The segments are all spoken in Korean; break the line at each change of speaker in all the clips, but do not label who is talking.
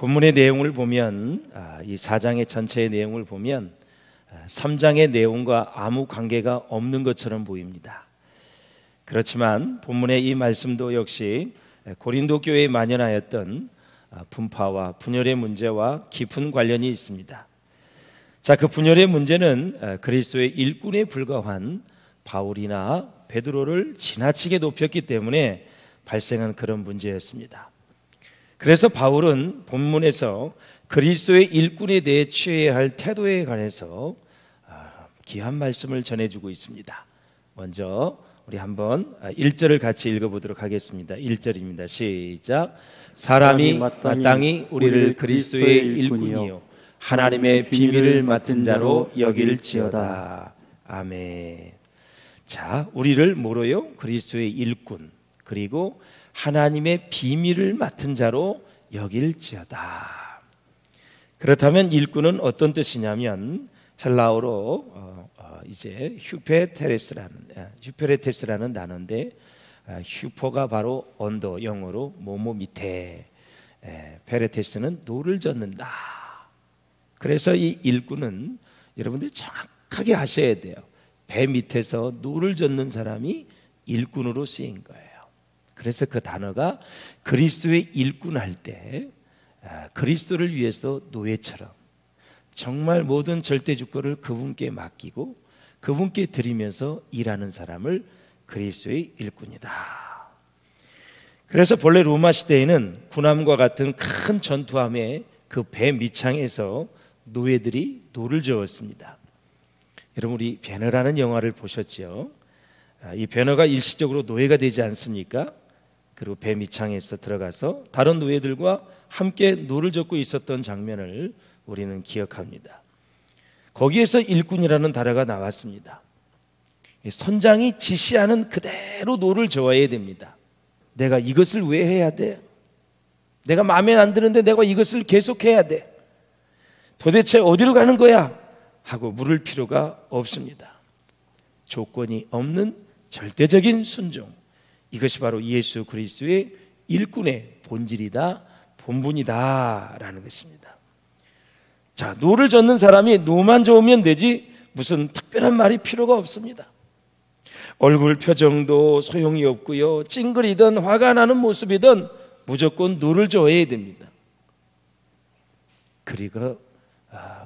본문의 내용을 보면 이 4장의 전체의 내용을 보면 3장의 내용과 아무 관계가 없는 것처럼 보입니다. 그렇지만 본문의 이 말씀도 역시 고린도 교회에 만연하였던 분파와 분열의 문제와 깊은 관련이 있습니다. 자, 그 분열의 문제는 그리스도의 일꾼에 불과한 바울이나 베드로를 지나치게 높였기 때문에 발생한 그런 문제였습니다. 그래서 바울은 본문에서 그리스도의 일꾼에 대해 취해야 할 태도에 관해서 귀한 말씀을 전해주고 있습니다. 먼저 우리 한번 1절을 같이 읽어보도록 하겠습니다. 1절입니다. 시작. 사람이 마땅히 우리를 그리스도의 일꾼이요 하나님의 비밀을 맡은 자로 여길지어다. 아멘. 자, 우리를 뭐로요? 그리스도의 일꾼, 그리고 하나님의 비밀을 맡은 자로 여길지어다. 그렇다면 일꾼은 어떤 뜻이냐면 헬라어로 이제 휴페레테스라는 단어인데 휴포가 바로 언더, 영어로 뭐뭐 밑에, 페레테스는 노를 젓는다. 그래서 이 일꾼은 여러분들이 정확하게 아셔야 돼요. 배 밑에서 노를 젓는 사람이 일꾼으로 쓰인 거예요. 그래서 그 단어가 그리스도의 일꾼 할 때 그리스도를 위해서 노예처럼 정말 모든 절대 주권을 그분께 맡기고 그분께 드리면서 일하는 사람을 그리스도의 일꾼이다. 그래서 본래 로마 시대에는 군함과 같은 큰 전투함에 그 배 밑창에서 노예들이 노를 저었습니다. 여러분, 우리 배너라는 영화를 보셨죠? 이 배너가 일시적으로 노예가 되지 않습니까? 그리고 배 밑창에서 들어가서 다른 노예들과 함께 노를 젓고 있었던 장면을 우리는 기억합니다. 거기에서 일꾼이라는 단어가 나왔습니다. 선장이 지시하는 그대로 노를 저어야 됩니다. 내가 이것을 왜 해야 돼? 내가 마음에 안 드는데 내가 이것을 계속해야 돼. 도대체 어디로 가는 거야? 하고 물을 필요가 없습니다. 조건이 없는 절대적인 순종, 이것이 바로 예수 그리스도의 일꾼의 본질이다, 본분이다 라는 것입니다. 자, 노를 젓는 사람이 노만 저으면 되지 무슨 특별한 말이 필요가 없습니다. 얼굴 표정도 소용이 없고요, 찡그리든 화가 나는 모습이든 무조건 노를 저어야 됩니다. 그리고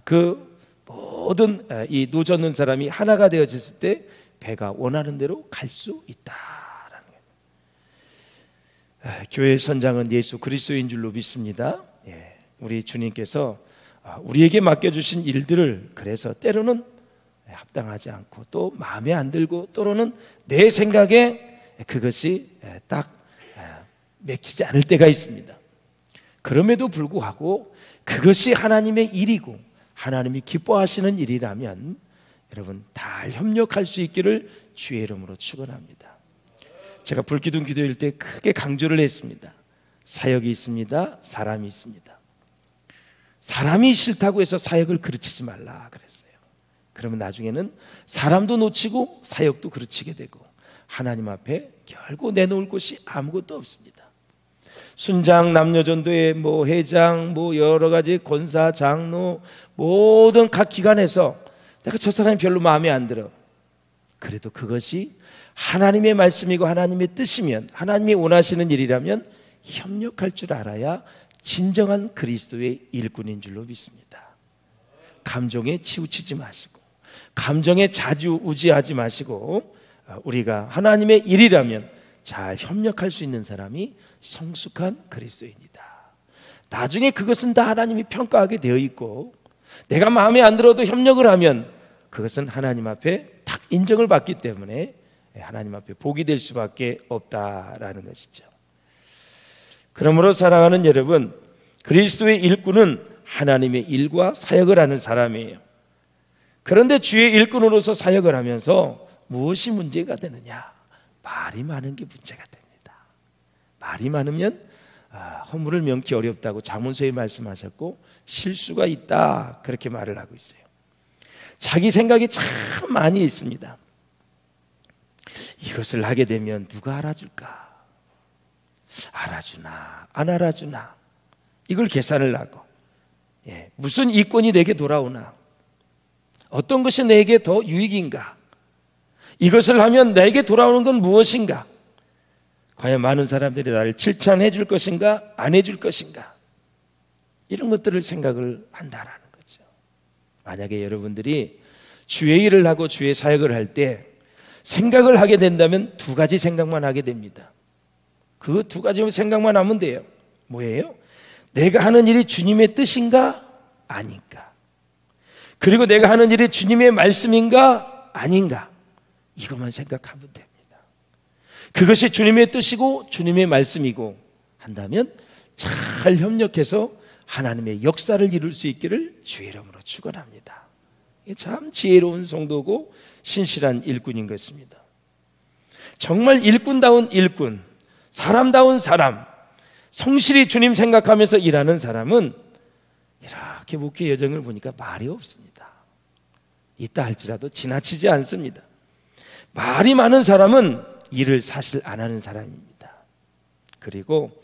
그 모든 이 노 젓는 사람이 하나가 되어졌을 때 배가 원하는 대로 갈 수 있다라는 거예요. 교회 선장은 예수 그리스도인 줄로 믿습니다. 우리 주님께서 우리에게 맡겨주신 일들을 그래서 때로는 합당하지 않고 또 마음에 안 들고 또는 내 생각에 그것이 딱 맥히지 않을 때가 있습니다. 그럼에도 불구하고 그것이 하나님의 일이고 하나님이 기뻐하시는 일이라면 여러분 다 협력할 수 있기를 주의 이름으로 축원합니다. 제가 불기둥 기도일 때 크게 강조를 했습니다. 사역이 있습니다. 사람이 있습니다. 사람이 싫다고 해서 사역을 그르치지 말라 그랬어요. 그러면 나중에는 사람도 놓치고 사역도 그르치게 되고 하나님 앞에 결국 내놓을 곳이 아무것도 없습니다. 순장 남녀전도회 회장 여러 가지 권사 장로 모든 각 기관에서 내가 저 사람이 별로 마음에 안 들어. 그래도 그것이 하나님의 말씀이고 하나님의 뜻이면, 하나님이 원하시는 일이라면 협력할 줄 알아야 진정한 그리스도의 일꾼인 줄로 믿습니다. 감정에 치우치지 마시고 감정에 좌지우지하지 마시고 우리가 하나님의 일이라면 잘 협력할 수 있는 사람이 성숙한 그리스도인이다. 나중에 그것은 다 하나님이 평가하게 되어 있고 내가 마음에 안 들어도 협력을 하면 그것은 하나님 앞에 딱 인정을 받기 때문에 하나님 앞에 복이 될 수밖에 없다라는 것이죠. 그러므로 사랑하는 여러분, 그리스도의 일꾼은 하나님의 일과 사역을 하는 사람이에요. 그런데 주의 일꾼으로서 사역을 하면서 무엇이 문제가 되느냐? 말이 많은 게 문제가 됩니다. 말이 많으면 허물을 면키 어렵다고 자문서에 말씀하셨고 실수가 있다 그렇게 말을 하고 있어요. 자기 생각이 참 많이 있습니다. 이것을 하게 되면 누가 알아줄까? 알아주나 안 알아주나? 이걸 계산을 하고 무슨 이권이 내게 돌아오나, 어떤 것이 내게 더 유익인가, 이것을 하면 내게 돌아오는 건 무엇인가, 과연 많은 사람들이 나를 칭찬해 줄 것인가 안 해줄 것인가, 이런 것들을 생각을 한다라는 거죠. 만약에 여러분들이 주의 일을 하고 주의 사역을 할 때 생각을 하게 된다면 두 가지 생각만 하게 됩니다. 그 두 가지 생각만 하면 돼요. 뭐예요? 내가 하는 일이 주님의 뜻인가 아닌가, 그리고 내가 하는 일이 주님의 말씀인가 아닌가, 이것만 생각하면 됩니다. 그것이 주님의 뜻이고 주님의 말씀이고 한다면 잘 협력해서 하나님의 역사를 이룰 수 있기를 주의 이름으로 축원합니다. 이게 참 지혜로운 성도고 신실한 일꾼인 것입니다. 정말 일꾼다운 일꾼, 사람다운 사람, 성실히 주님 생각하면서 일하는 사람은 이렇게 목회 여정을 보니까 말이 없습니다. 있다 할지라도 지나치지 않습니다. 말이 많은 사람은 일을 사실 안 하는 사람입니다. 그리고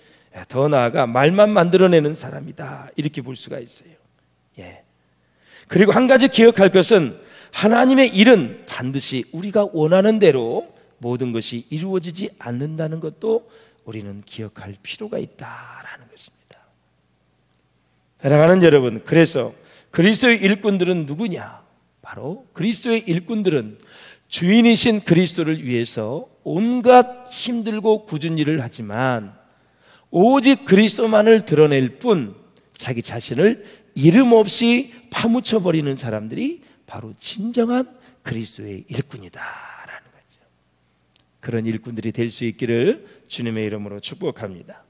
더 나아가 말만 만들어내는 사람이다, 이렇게 볼 수가 있어요. 그리고 한 가지 기억할 것은 하나님의 일은 반드시 우리가 원하는 대로 모든 것이 이루어지지 않는다는 것도 우리는 기억할 필요가 있다라는 것입니다. 사랑하는 여러분, 그래서 그리스도의 일꾼들은 누구냐? 바로 그리스도의 일꾼들은 주인이신 그리스도를 위해서 온갖 힘들고 굳은 일을 하지만 오직 그리스도만을 드러낼 뿐 자기 자신을 이름 없이 파묻혀 버리는 사람들이 바로 진정한 그리스도의 일꾼이다라는 거죠. 그런 일꾼들이 될 수 있기를 주님의 이름으로 축복합니다.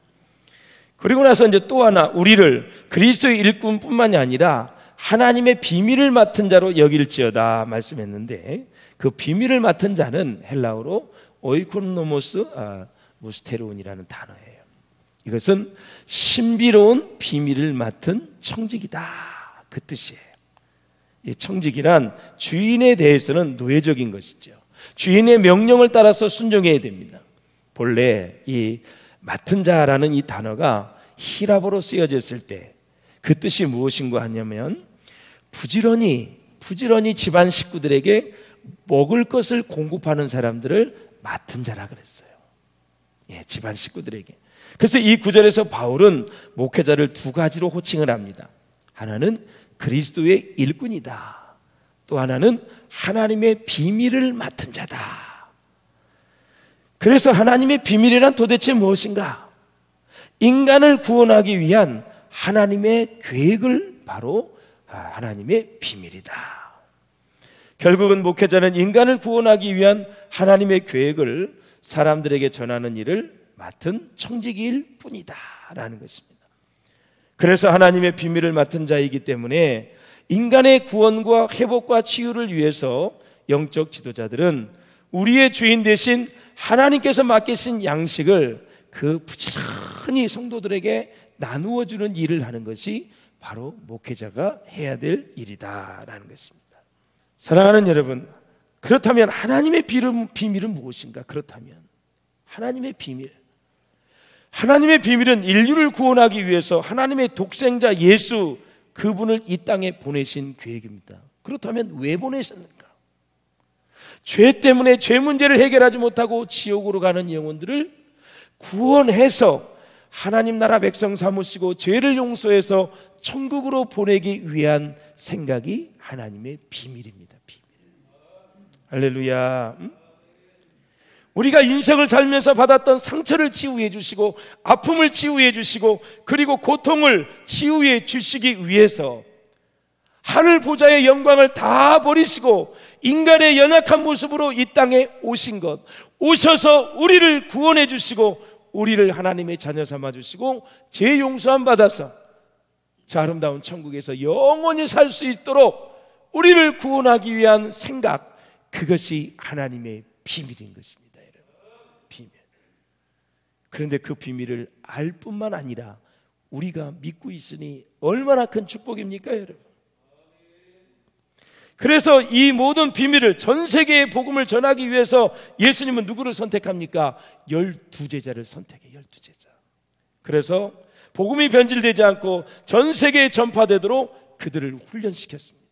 그리고 나서 이제 또 하나, 우리를 그리스도의 일꾼뿐만이 아니라 하나님의 비밀을 맡은 자로 여길지어다 말씀했는데, 그 비밀을 맡은 자는 헬라어로 오이코노모스 무스테로운이라는 단어예요. 이것은 신비로운 비밀을 맡은 청직이다, 그 뜻이에요. 이 청직이란 주인에 대해서는 노예적인 것이죠. 주인의 명령을 따라서 순종해야 됩니다. 본래 이 맡은 자라는 이 단어가 히라보로 쓰여졌을 때 그 뜻이 무엇인가 하냐면 부지런히 집안 식구들에게 먹을 것을 공급하는 사람들을 맡은 자라 그랬어요. 집안 식구들에게. 그래서 이 구절에서 바울은 목회자를 두 가지로 호칭을 합니다. 하나는 그리스도의 일꾼이다, 또 하나는 하나님의 비밀을 맡은 자다. 그래서 하나님의 비밀이란 도대체 무엇인가? 인간을 구원하기 위한 하나님의 계획을 바로 하나님의 비밀이다. 결국은 목회자는 인간을 구원하기 위한 하나님의 계획을 사람들에게 전하는 일을 맡은 청지기일 뿐이다 라는 것입니다. 그래서 하나님의 비밀을 맡은 자이기 때문에 인간의 구원과 회복과 치유를 위해서 영적 지도자들은 우리의 주인 대신 하나님께서 맡기신 양식을 그 부지런히 성도들에게 나누어 주는 일을 하는 것이 바로 목회자가 해야 될 일이다라는 것입니다. 사랑하는 여러분, 그렇다면 하나님의 비밀은 무엇인가? 그렇다면 하나님의 비밀은 인류를 구원하기 위해서 하나님의 독생자 예수, 그분을 이 땅에 보내신 계획입니다. 그렇다면 왜 보내셨는가? 죄 때문에 죄 문제를 해결하지 못하고 지옥으로 가는 영혼들을 구원해서 하나님 나라 백성 삼으시고 죄를 용서해서 천국으로 보내기 위한 생각이 하나님의 비밀입니다. 비밀. 할렐루야. 우리가 인생을 살면서 받았던 상처를 치유해 주시고 아픔을 치유해 주시고 그리고 고통을 치유해 주시기 위해서 하늘 보좌의 영광을 다 버리시고 인간의 연약한 모습으로 이 땅에 오신 것, 오셔서 우리를 구원해 주시고 우리를 하나님의 자녀 삼아 주시고 죄 용서함 받아서 저 아름다운 천국에서 영원히 살 수 있도록 우리를 구원하기 위한 생각, 그것이 하나님의 비밀인 것입니다. 여러분, 비밀. 그런데 그 비밀을 알 뿐만 아니라 우리가 믿고 있으니 얼마나 큰 축복입니까, 여러분? 그래서 이 모든 비밀을 전 세계의 복음을 전하기 위해서 예수님은 누구를 선택합니까? 12제자를 선택해. 12제자. 그래서 복음이 변질되지 않고 전 세계에 전파되도록 그들을 훈련시켰습니다.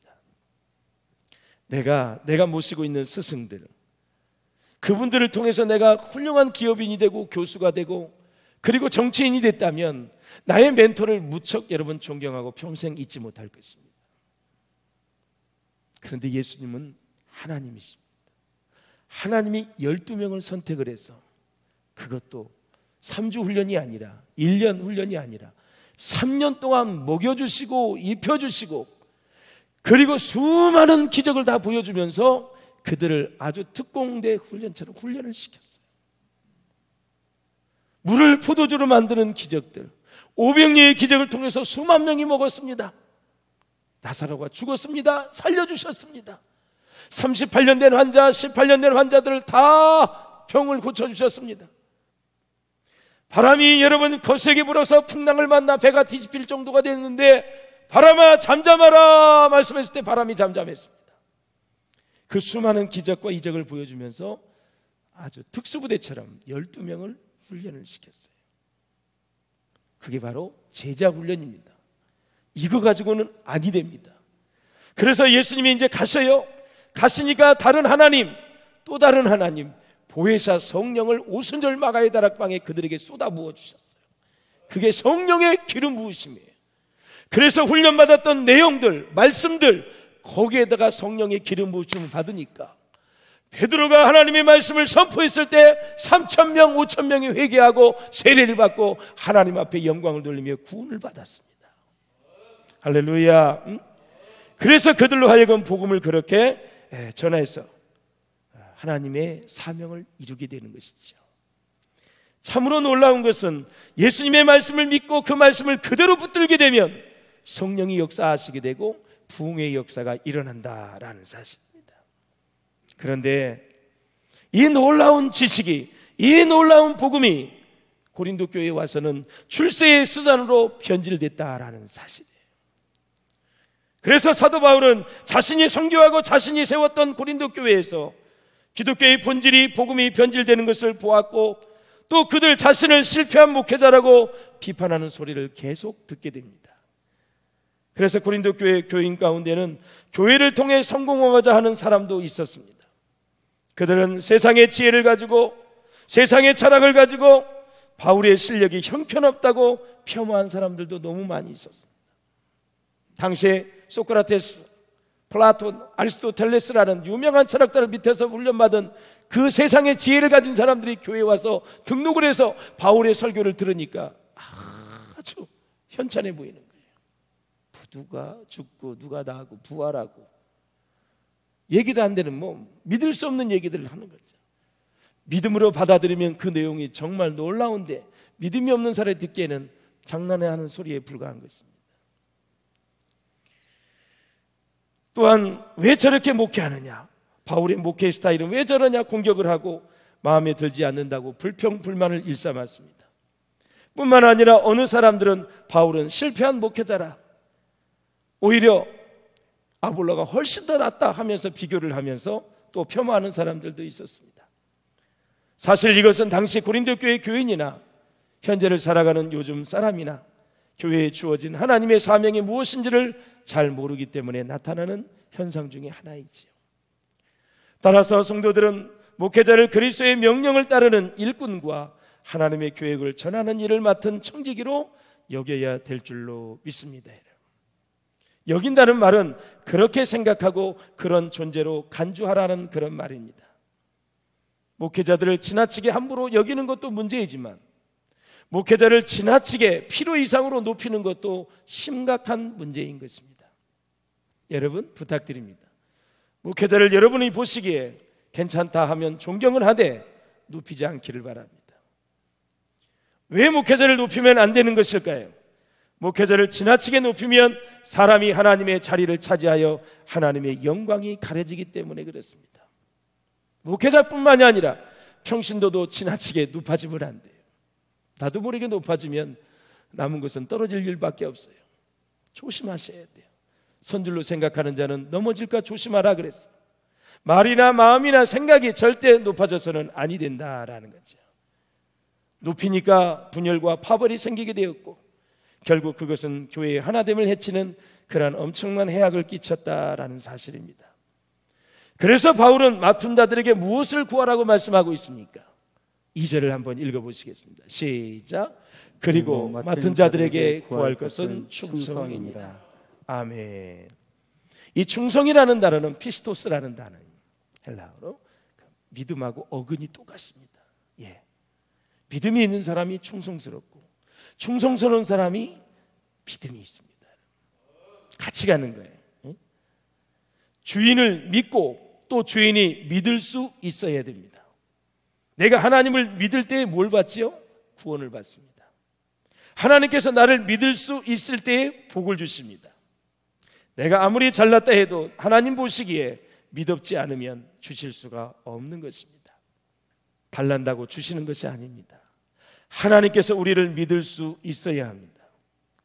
내가 모시고 있는 스승들, 그분들을 통해서 내가 훌륭한 기업인이 되고 교수가 되고 그리고 정치인이 됐다면 나의 멘토를 무척 여러분 존경하고 평생 잊지 못할 것입니다. 그런데 예수님은 하나님이십니다. 하나님이 12명을 선택을 해서 그것도 3주 훈련이 아니라 1년 훈련이 아니라 3년 동안 먹여주시고 입혀주시고 그리고 수많은 기적을 다 보여주면서 그들을 아주 특공대 훈련처럼 훈련을 시켰어요. 물을 포도주로 만드는 기적들, 오병이의 기적을 통해서 수만 명이 먹었습니다. 나사로가 죽었습니다. 살려주셨습니다. 38년 된 환자, 18년 된 환자들을 다 병을 고쳐주셨습니다. 바람이 여러분 거세게 불어서 풍랑을 만나 배가 뒤집힐 정도가 됐는데 바람아 잠잠하라 말씀했을 때 바람이 잠잠했습니다. 그 수많은 기적과 이적을 보여주면서 아주 특수부대처럼 12명을 훈련을 시켰어요. 그게 바로 제자 훈련입니다. 이거 가지고는 아니 됩니다. 그래서 예수님이 이제 가셔요. 가시니까 다른 하나님, 또 다른 하나님 보혜사 성령을 오순절 마가의 다락방에 그들에게 쏟아부어 주셨어요. 그게 성령의 기름 부으심이에요. 그래서 훈련받았던 내용들, 말씀들 거기에다가 성령의 기름 부으심을 받으니까 베드로가 하나님의 말씀을 선포했을 때 3,000명, 5,000명이 회개하고 세례를 받고 하나님 앞에 영광을 돌리며 구원을 받았습니다. 할렐루야. 그래서 그들로 하여금 복음을 그렇게 전해서 하나님의 사명을 이루게 되는 것이죠. 참으로 놀라운 것은 예수님의 말씀을 믿고 그 말씀을 그대로 붙들게 되면 성령이 역사하시게 되고 부흥의 역사가 일어난다라는 사실입니다. 그런데 이 놀라운 지식이, 이 놀라운 복음이 고린도 교회에 와서는 출세의 수단으로 변질됐다라는 사실이에요. 그래서 사도 바울은 자신이 선교하고 자신이 세웠던 고린도 교회에서 기독교의 본질이 복음이 변질되는 것을 보았고 또 그들 자신을 실패한 목회자라고 비판하는 소리를 계속 듣게 됩니다. 그래서 고린도 교회 교인 가운데는 교회를 통해 성공하고자 하는 사람도 있었습니다. 그들은 세상의 지혜를 가지고 세상의 철학을 가지고 바울의 실력이 형편없다고 폄하한 사람들도 너무 많이 있었습니다. 당시에 소크라테스, 플라톤, 아리스토텔레스라는 유명한 철학자를 밑에서 훈련받은 그 세상의 지혜를 가진 사람들이 교회에 와서 등록을 해서 바울의 설교를 들으니까 아주 현찬해 보이는 거예요. 누가 죽고 누가 나고 부활하고 얘기도 안 되는 믿을 수 없는 얘기들을 하는 거죠. 믿음으로 받아들이면 그 내용이 정말 놀라운데 믿음이 없는 사람이 듣기에는 장난해 하는 소리에 불과한 것입니다. 또한 왜 저렇게 목회하느냐, 바울의 목회 스타일은 왜 저러냐 공격을 하고 마음에 들지 않는다고 불평불만을 일삼았습니다. 뿐만 아니라 어느 사람들은 바울은 실패한 목회자라, 오히려 아볼로가 훨씬 더 낫다 하면서 비교를 하면서 또 폄하하는 사람들도 있었습니다. 사실 이것은 당시 고린도 교회 교인이나 현재를 살아가는 요즘 사람이나 교회에 주어진 하나님의 사명이 무엇인지를 잘 모르기 때문에 나타나는 현상 중에 하나이지요. 따라서 성도들은 목회자를 그리스도의 명령을 따르는 일꾼과 하나님의 계획을 전하는 일을 맡은 청지기로 여겨야 될 줄로 믿습니다. 여긴다는 말은 그렇게 생각하고 그런 존재로 간주하라는 그런 말입니다. 목회자들을 지나치게 함부로 여기는 것도 문제이지만 목회자를 지나치게 필요 이상으로 높이는 것도 심각한 문제인 것입니다. 여러분 부탁드립니다. 목회자를 여러분이 보시기에 괜찮다 하면 존경을 하되 높이지 않기를 바랍니다. 왜 목회자를 높이면 안 되는 것일까요? 목회자를 지나치게 높이면 사람이 하나님의 자리를 차지하여 하나님의 영광이 가려지기 때문에 그렇습니다. 목회자뿐만이 아니라 평신도도 지나치게 높아지면 안 돼요. 나도 모르게 높아지면 남은 것은 떨어질 일밖에 없어요. 조심하셔야 돼요. 선줄로 생각하는 자는 넘어질까 조심하라 그랬어요. 말이나 마음이나 생각이 절대 높아져서는 아니 된다라는 거죠. 높이니까 분열과 파벌이 생기게 되었고 결국 그것은 교회의 하나됨을 해치는 그러한 엄청난 해악을 끼쳤다라는 사실입니다. 그래서 바울은 맡은 자들에게 무엇을 구하라고 말씀하고 있습니까? 2절을 한번 읽어보시겠습니다. 시작. 그리고 맡은 자들에게 구할 것은 충성이니라. 아멘. 이 충성이라는 단어는 피스토스라는 단어입니다. 헬라어로 믿음하고 어근이 똑같습니다. 예. 믿음이 있는 사람이 충성스럽고 충성스러운 사람이 믿음이 있습니다. 같이 가는 거예요. 주인을 믿고 또 주인이 믿을 수 있어야 됩니다. 내가 하나님을 믿을 때 뭘 받지요? 구원을 받습니다. 하나님께서 나를 믿을 수 있을 때에 복을 주십니다. 내가 아무리 잘났다 해도 하나님 보시기에 믿음지 않으면 주실 수가 없는 것입니다. 달란다고 주시는 것이 아닙니다. 하나님께서 우리를 믿을 수 있어야 합니다.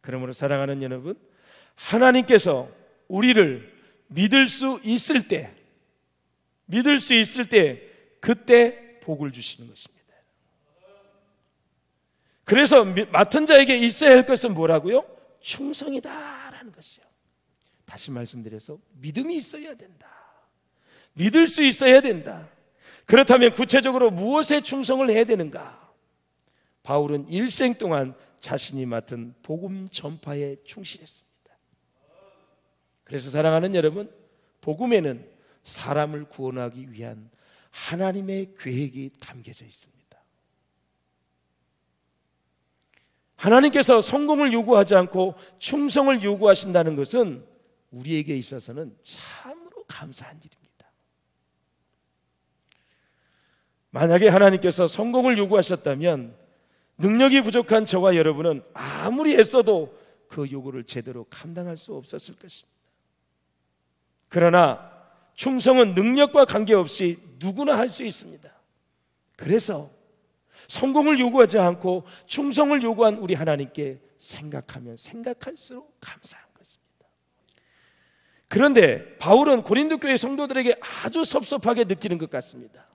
그러므로 사랑하는 여러분, 하나님께서 우리를 믿을 수 있을 때 그때 복을 주시는 것입니다. 그래서 맡은 자에게 있어야 할 것은 뭐라고요? 충성이다라는 것이요. 다시 말씀드려서 믿음이 있어야 된다. 믿을 수 있어야 된다. 그렇다면 구체적으로 무엇에 충성을 해야 되는가? 바울은 일생 동안 자신이 맡은 복음 전파에 충실했습니다. 그래서 사랑하는 여러분, 복음에는 사람을 구원하기 위한 하나님의 계획이 담겨져 있습니다. 하나님께서 성공을 요구하지 않고 충성을 요구하신다는 것은 우리에게 있어서는 참으로 감사한 일입니다. 만약에 하나님께서 성공을 요구하셨다면 능력이 부족한 저와 여러분은 아무리 애써도 그 요구를 제대로 감당할 수 없었을 것입니다. 그러나 충성은 능력과 관계없이 누구나 할 수 있습니다. 그래서 성공을 요구하지 않고 충성을 요구한 우리 하나님께 생각하면 생각할수록 감사한 것입니다. 그런데 바울은 고린도 교회 성도들에게 아주 섭섭하게 느끼는 것 같습니다.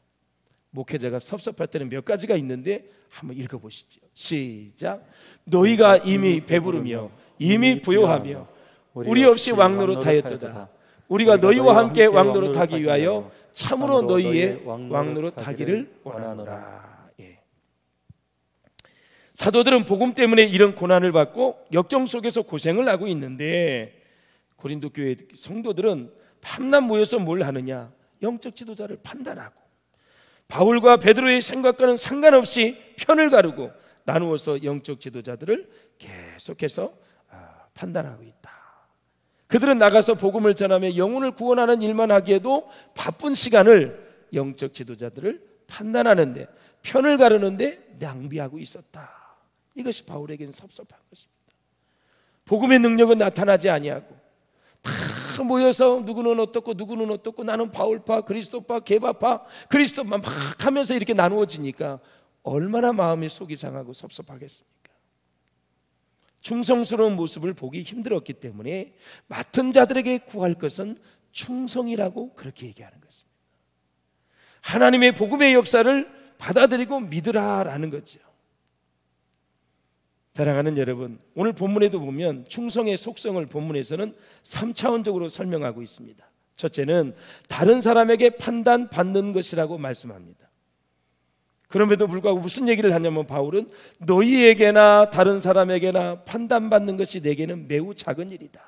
목회자가 섭섭할 때는 몇 가지가 있는데 한번 읽어보시죠. 시작. 너희가 이미 배부르며 이미 부요하며 우리 없이 왕노릇하였도다. 우리가 너희와 함께 왕노릇하기 위하여 참으로 너희의 왕노릇하기를 원하노라. 사도들은 복음 때문에 이런 고난을 받고 역경 속에서 고생을 하고 있는데 고린도 교회 성도들은 밤낮 모여서 뭘 하느냐? 영적 지도자를 판단하고 바울과 베드로의 생각과는 상관없이 편을 가르고 나누어서 영적 지도자들을 계속해서 판단하고 있다. 그들은 나가서 복음을 전하며 영혼을 구원하는 일만 하기에도 바쁜 시간을 영적 지도자들을 판단하는데 편을 가르는데 낭비하고 있었다. 이것이 바울에게는 섭섭한 것입니다. 복음의 능력은 나타나지 아니하고 다 모여서 누구는 어떻고 누구는 어떻고 나는 바울파, 그리스도파, 게바파, 그리스도만 막 하면서 이렇게 나누어지니까 얼마나 마음이 속이 상하고 섭섭하겠습니까? 충성스러운 모습을 보기 힘들었기 때문에 맡은 자들에게 구할 것은 충성이라고 그렇게 얘기하는 것입니다. 하나님의 복음의 역사를 받아들이고 믿으라라는 거죠. 사랑하는 여러분, 오늘 본문에도 보면 충성의 속성을 본문에서는 3차원적으로 설명하고 있습니다. 첫째는 다른 사람에게 판단받는 것이라고 말씀합니다. 그럼에도 불구하고 무슨 얘기를 하냐면 바울은 너희에게나 다른 사람에게나 판단받는 것이 내게는 매우 작은 일이다.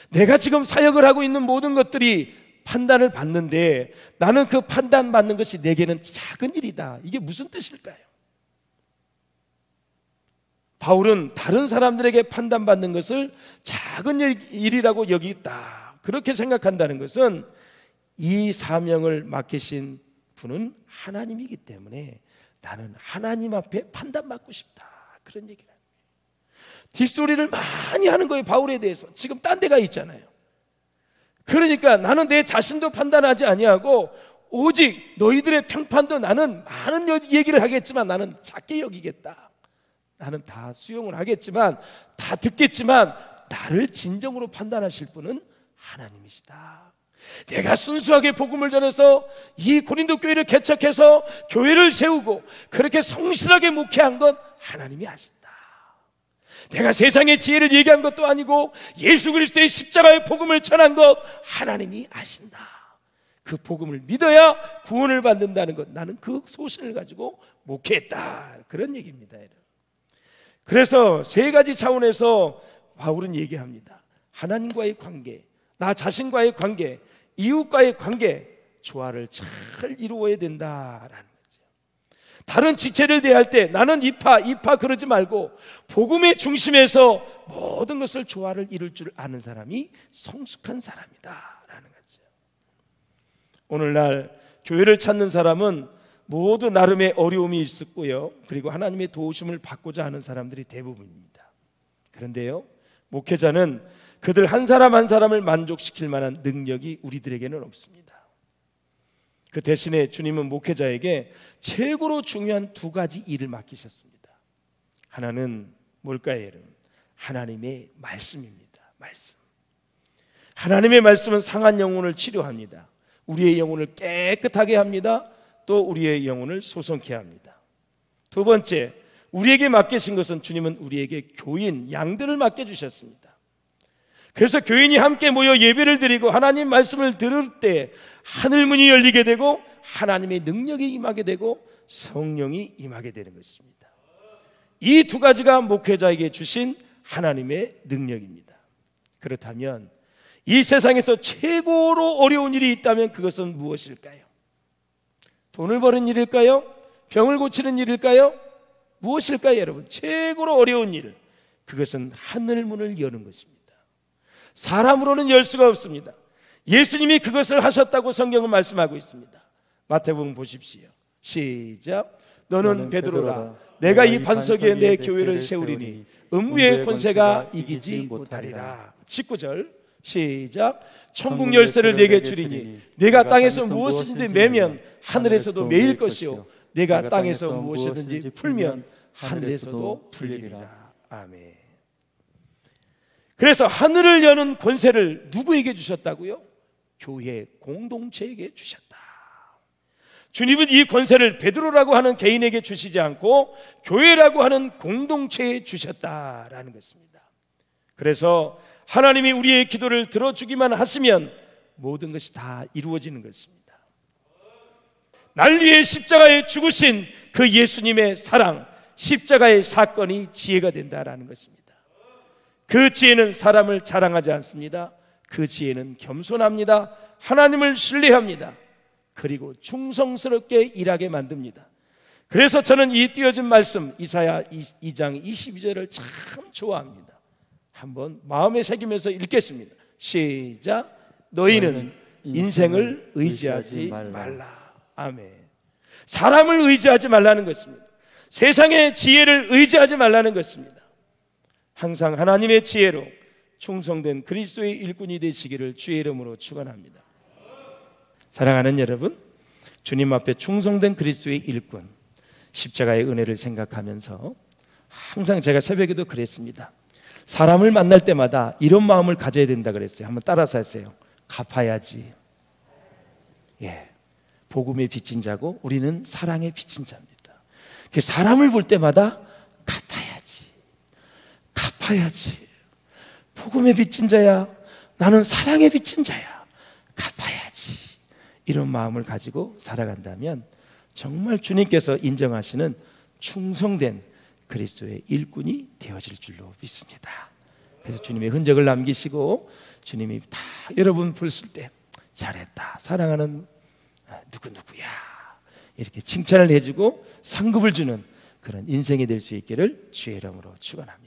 내가 지금 사역을 하고 있는 모든 것들이 판단을 받는데 나는 그 판단받는 것이 내게는 작은 일이다. 이게 무슨 뜻일까요? 바울은 다른 사람들에게 판단받는 것을 작은 일이라고 여기다. 그렇게 생각한다는 것은 이 사명을 맡기신 분은 하나님이기 때문에 나는 하나님 앞에 판단받고 싶다. 그런 얘기를 합니다. 뒷소리를 많이 하는 거예요. 바울에 대해서. 지금 딴 데가 있잖아요. 그러니까 나는 내 자신도 판단하지 아니하고 오직 너희들의 평판도 나는 많은 얘기를 하겠지만 나는 작게 여기겠다. 나는 다 수용을 하겠지만 다 듣겠지만 나를 진정으로 판단하실 분은 하나님이시다. 내가 순수하게 복음을 전해서 이 고린도 교회를 개척해서 교회를 세우고 그렇게 성실하게 목회한 건 하나님이 하신다. 내가 세상의 지혜를 얘기한 것도 아니고 예수 그리스도의 십자가의 복음을 전한 것 하나님이 아신다. 그 복음을 믿어야 구원을 받는다는 것, 나는 그 소신을 가지고 목회했다. 그런 얘기입니다. 그래서 세 가지 차원에서 바울은 얘기합니다. 하나님과의 관계, 나 자신과의 관계, 이웃과의 관계, 조화를 잘 이루어야 된다라는 거죠. 다른 지체를 대할 때 나는 이파 그러지 말고 복음의 중심에서 모든 것을 조화를 이룰 줄 아는 사람이 성숙한 사람이다라는 거죠. 오늘날 교회를 찾는 사람은 모두 나름의 어려움이 있었고요, 그리고 하나님의 도우심을 받고자 하는 사람들이 대부분입니다. 그런데요, 목회자는 그들 한 사람 한 사람을 만족시킬 만한 능력이 우리들에게는 없습니다. 그 대신에 주님은 목회자에게 최고로 중요한 두 가지 일을 맡기셨습니다. 하나는 뭘까요, 여러분? 하나님의 말씀입니다. 말씀. 하나님의 말씀은 상한 영혼을 치료합니다. 우리의 영혼을 깨끗하게 합니다. 또 우리의 영혼을 소성케 합니다. 두 번째, 우리에게 맡기신 것은 주님은 우리에게 교인, 양들을 맡겨주셨습니다. 그래서 교인이 함께 모여 예배를 드리고 하나님 말씀을 들을 때 하늘문이 열리게 되고 하나님의 능력이 임하게 되고 성령이 임하게 되는 것입니다. 이 두 가지가 목회자에게 주신 하나님의 능력입니다. 그렇다면 이 세상에서 최고로 어려운 일이 있다면 그것은 무엇일까요? 돈을 버는 일일까요? 병을 고치는 일일까요? 무엇일까요, 여러분? 최고로 어려운 일, 그것은 하늘문을 여는 것입니다. 사람으로는 열 수가 없습니다. 예수님이 그것을 하셨다고 성경은 말씀하고 있습니다. 마태복음 보십시오. 시작. 너는 베드로라. 내가 이 반석 위에 내 교회를 세우리니 음부의 권세가 이기지 못하리라. 19절 시작. 천국 열쇠를 내게 주리니 내가 땅에서 무엇이든지 매면 하늘에서도 매일 것이요 내가 땅에서 무엇이든지 풀면 하늘에서도 풀리리라. 아멘. 그래서 하늘을 여는 권세를 누구에게 주셨다고요? 교회 공동체에게 주셨다. 주님은 이 권세를 베드로라고 하는 개인에게 주시지 않고 교회라고 하는 공동체에 주셨다라는 것입니다. 그래서 하나님이 우리의 기도를 들어주기만 하시면 모든 것이 다 이루어지는 것입니다. 날 위해 십자가에 죽으신 그 예수님의 사랑, 십자가의 사건이 지혜가 된다라는 것입니다. 그 지혜는 사람을 자랑하지 않습니다. 그 지혜는 겸손합니다. 하나님을 신뢰합니다. 그리고 충성스럽게 일하게 만듭니다. 그래서 저는 이 띄어진 말씀 이사야 2장 22절을 참 좋아합니다. 한번 마음에 새기면서 읽겠습니다. 시작. 너희는 인생을 의지하지 말라. 아멘. 사람을 의지하지 말라는 것입니다. 세상의 지혜를 의지하지 말라는 것입니다. 항상 하나님의 지혜로 충성된 그리스도의 일꾼이 되시기를 주의 이름으로 축원합니다. 사랑하는 여러분, 주님 앞에 충성된 그리스도의 일꾼, 십자가의 은혜를 생각하면서 항상 제가 새벽에도 그랬습니다. 사람을 만날 때마다 이런 마음을 가져야 된다 그랬어요. 한번 따라서 하세요. 갚아야지. 예, 복음의 빚진 자고 우리는 사랑의 빚진 자입니다. 사람을 볼 때마다 갚아야지. 복음의 빚진 자야. 나는 사랑의 빚진 자야. 갚아야지. 이런 마음을 가지고 살아간다면 정말 주님께서 인정하시는 충성된 그리스도의 일꾼이 되어질 줄로 믿습니다. 그래서 주님의 흔적을 남기시고 주님이 다 여러분 보실 때 잘했다, 사랑하는 누구누구야 이렇게 칭찬을 해주고 상급을 주는 그런 인생이 될 수 있기를 주의 이름으로 축원합니다.